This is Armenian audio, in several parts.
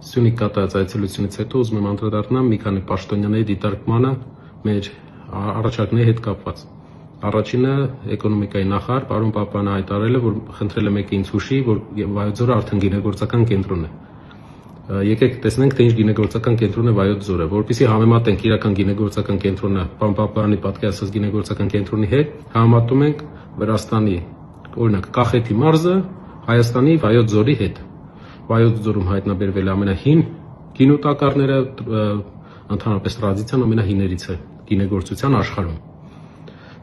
Սյունիք կատարած այցելությունից հետո ուզում եմ անդրադառնալ մի քանի պաշտոնյաների դիտարկմանը մեր առաջարկների հետ կապված։ Առաջինը էկոնոմիկայի նախարար պարոն Պապյանը հայտարարել է, որ խնդրել է մեկը ինձ հուշի, որ Վայոց ձորը արդեն գինեգործական կենտրոն է։ Եկեք տեսնենք, թե ինչ գինեգործական կենտրոն է Վայոց ձորը, որովհետեւ համեմատենք իրական գինեգործական կենտրոնը պարոն Պապյանի պատկերացրած գինեգործական կենտրոնի հետ, համեմատում ենք Վրաստանի, օրինակ Կախեթի մարզը Հայաստանի Վայոց ձորի հետ։ Վայոց ձորում հայտնաբերվել է ամենահին գինուտակառները, ընդհանրապես տրադիցիան ամենահիներից է գինեգործության աշխարհում։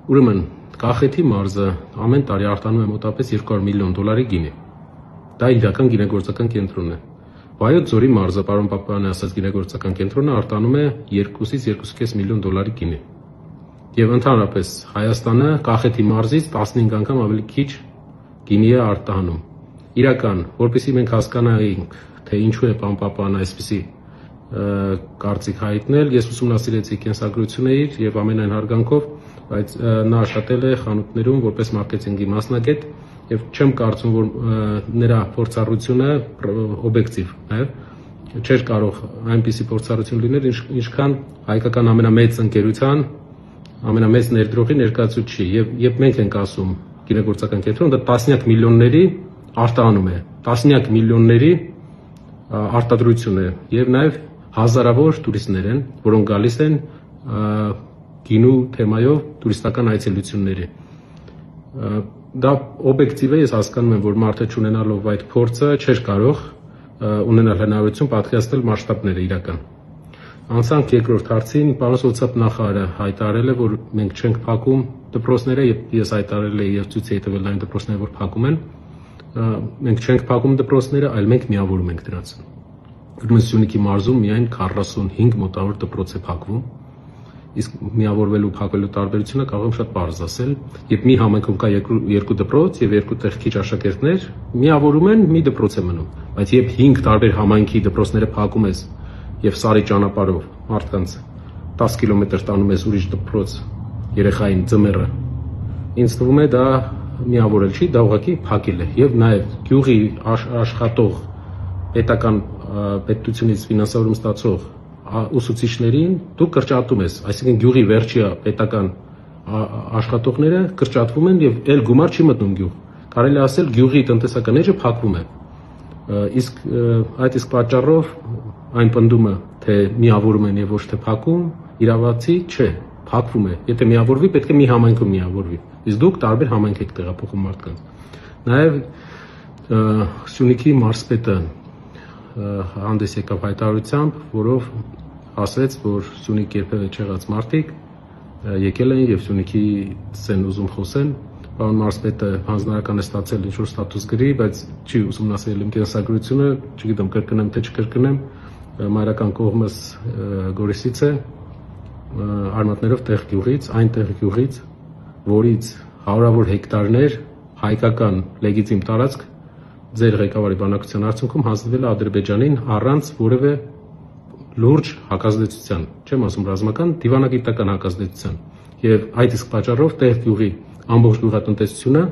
Ուրեմն Կախեթի մարզը ամեն տարի արտանում է մոտավորապես $200 միլիոն գինի։ Դա իրական գինեգործական կենտրոնն է։ Վայոց ձորի մարզը, պարոն Պապյանի ասած գինեգործական կենտրոնը արտանում է $2-ից $2.5 միլիոն գինի։ Եվ ընդհանրապես Հայաստանը Կախեթի մարզից 15 անգամ ավելի քիչ գինի է արտահանում։ Իրական, որպեսզի մենք հասկանայինք, թե ինչու է պարոն Պապյանը այսպիսի կարծիք հայտնել, ես ուսումնասիրեցի կենսագրությունը իր եւ ամենայն հարգանքով, բայց նա աշխատել է խանութներում որպես մարքեթինգի մասնագետ եւ չեմ կարծում, որ նրա փորձառությունը օբյեկտիվ է, չէր կարող այնպիսի փորձառություն լինել, ինչքան հայկական ամենամեծ ընկերության, ամենամեծ ներդրողի ներկայացուցիչի եւ մենք ենք ասում գինեգործական կենտրոնը դա տասնյակ միլիոնների արտահանում է, տասնյակ միլիոնների արտադրություն է եւ նաեւ հազարավոր տուրիստներ են, որոնք գալիս են գինու թեմայով տուրիստական այցելությունների։ Դա օբյեկտիվ է, ես հասկանում եմ, որ մարդը չունենալով այդ փորձը չէր կարող ունենալ հնարավորություն պատկերացնել մասշտաբները իրական։ Անցանք երկրորդ հարցին, պարոն սոցիալ-նախարարը հայտարարել է, որ մենք չենք փակում դպրոցները, եւ ես հայտարարել եմ եւ ցույց էի տվել այն դպրոցները, որ փակում են։ Մենք չենք փակում դպրոցները, այլ մենք միավորում ենք դրանց։ Ուրեմն Սյունիքի մարզում միայն 45 մոտավոր դպրոց է փակվում։ Իսկ միավորվելու փակվելու տարբերությունը կարող եմ շատ պարզ ասել, երբ մի համայնքում կա երկու դպրոց եւ երկու տեղ քիչ աշակերտներ, միավորում են, մի դպրոց է մնում, բայց երբ 5 տարբեր համայնքի դպրոցները փակում ես եւ սարի ճանապարհով մարդկանց 10 կիլոմետր տանում ես ուրիշ դպրոց երեխային ձմեռը, ինձ թվում է դա միավորել չի, դա ուղղակի փակել է եւ նաեւ գյուղի աշխատող պետական պետությունից ֆինանսավորում ստացող ուսուցիչներին դու կրճատում ես, այսինքն գյուղի վերջի պետական աշխատողները կրճատվում են եւ այլ գումար չի մտնում գյուղ։ Կարելի ասել գյուղի տնտեսական էջը փակվում է։ Իսկ այդ պատճառով այն պնդումը, թե միավորում են եւ ոչ թե փակում, իրավացի չէ, փակվում է։ Եթե միավորվի, պետք է մի համայնքում միավորվի։ Իսկ դուք տարբեր համայնք եք տեղափոխում մարդկանց։ Նաեւ Սյունիքի մարզպետը հանդես եկավ հայտարարությամբ, որով ասեց, որ Սյունիք երբևէ չեղած մարդիկ եկել են եւ Սյունիքից են ուզում խոսեն։ Պարոն մարզպետը հանձնարարական է ստացել ինչ-որ ստատուս գրի, բայց չի ուսումնասիրել իմ կենսագրությունը, չգիտեմ կրկնեմ թե չկրկնեմ, մայրական կողմս Գորիսից է, արմատներով տեղ գյուղից, այնտեղ գյուղից, որից հարյուրավոր հեկտարներ հայկական լեգիտիմ տարածք ձեր ղեկավարի բանակցության արդյունքում հանձնվել է Ադրբեջանին առանց որևէ լուրջ հակազդեցության, չեմ ասում ռազմական, դիվանագիտական հակազդեցության։ Եվ այդ իսկ պատճառով տեղ գյուղի ամբողջ գյուղատնտեսությունը,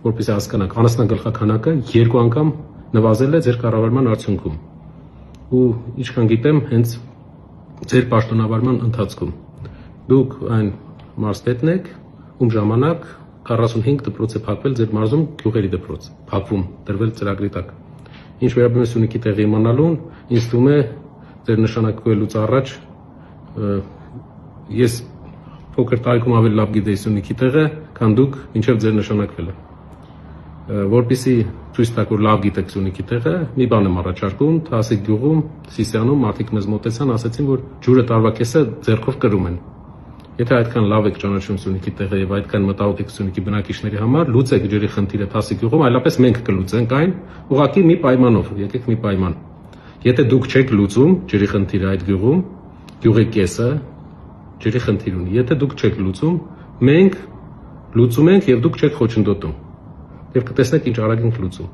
որպեսզի հասկանաք, անասնագլխականակը 2 անգամ նվազել է ձեր կառավարման արդյունքում։ Ու ինչքան գիտեմ, հենց ձեր պաշտոնավարման ընթացքում դուք այն մարզպետն եք, ում ժամանակ 45 դպրոց է փակվել ձեր մարզում գյուղերի դպրոց, փակվում, դրվել ծրագրի տակ։ Ինչ վերաբերում է Սյունիքի տեղի իմանալուն, ինձ թվում է ձեր նշանակվելուց առաջ ես փոքր տարիքում ավելի լավ գիտեի Սյունիքի տեղը, քան դուք մինչև ձեր նշանակվելը։ Որպեսզի ցույց տաք, որ լավ գիտեք Սյունիքի տեղը, մի բան եմ առաջարկում, Թասիկ գյուղում, Սիսիանում մարդիկ մեզ մոտեցան, ասացին, որ ջուրը տարվա կեսը ձեռքով կրում են։ Եթե այդքան լավ եք ճանաչում Սյունիքի տեղը եւ այդքան մտահոգ եք Սյունիքի բնակիչների համար, լուծեք ջրի խնդիրը Թասիկ գյուղում, այլապես մենք կլուծենք այն, ուղղակի մի պայմանով, եկեք մի պայման։ Եթե դուք չեք լուծում ջրի խնդիրը այդ գյուղում, գյուղի կեսը ջրի խնդիր ունի։ Եթե դուք չեք լուծում, մենք լուծում ենք եւ դուք չեք խոչընդոտում։ Եվ կտեսնեք ինչ արագ ենք լուծում։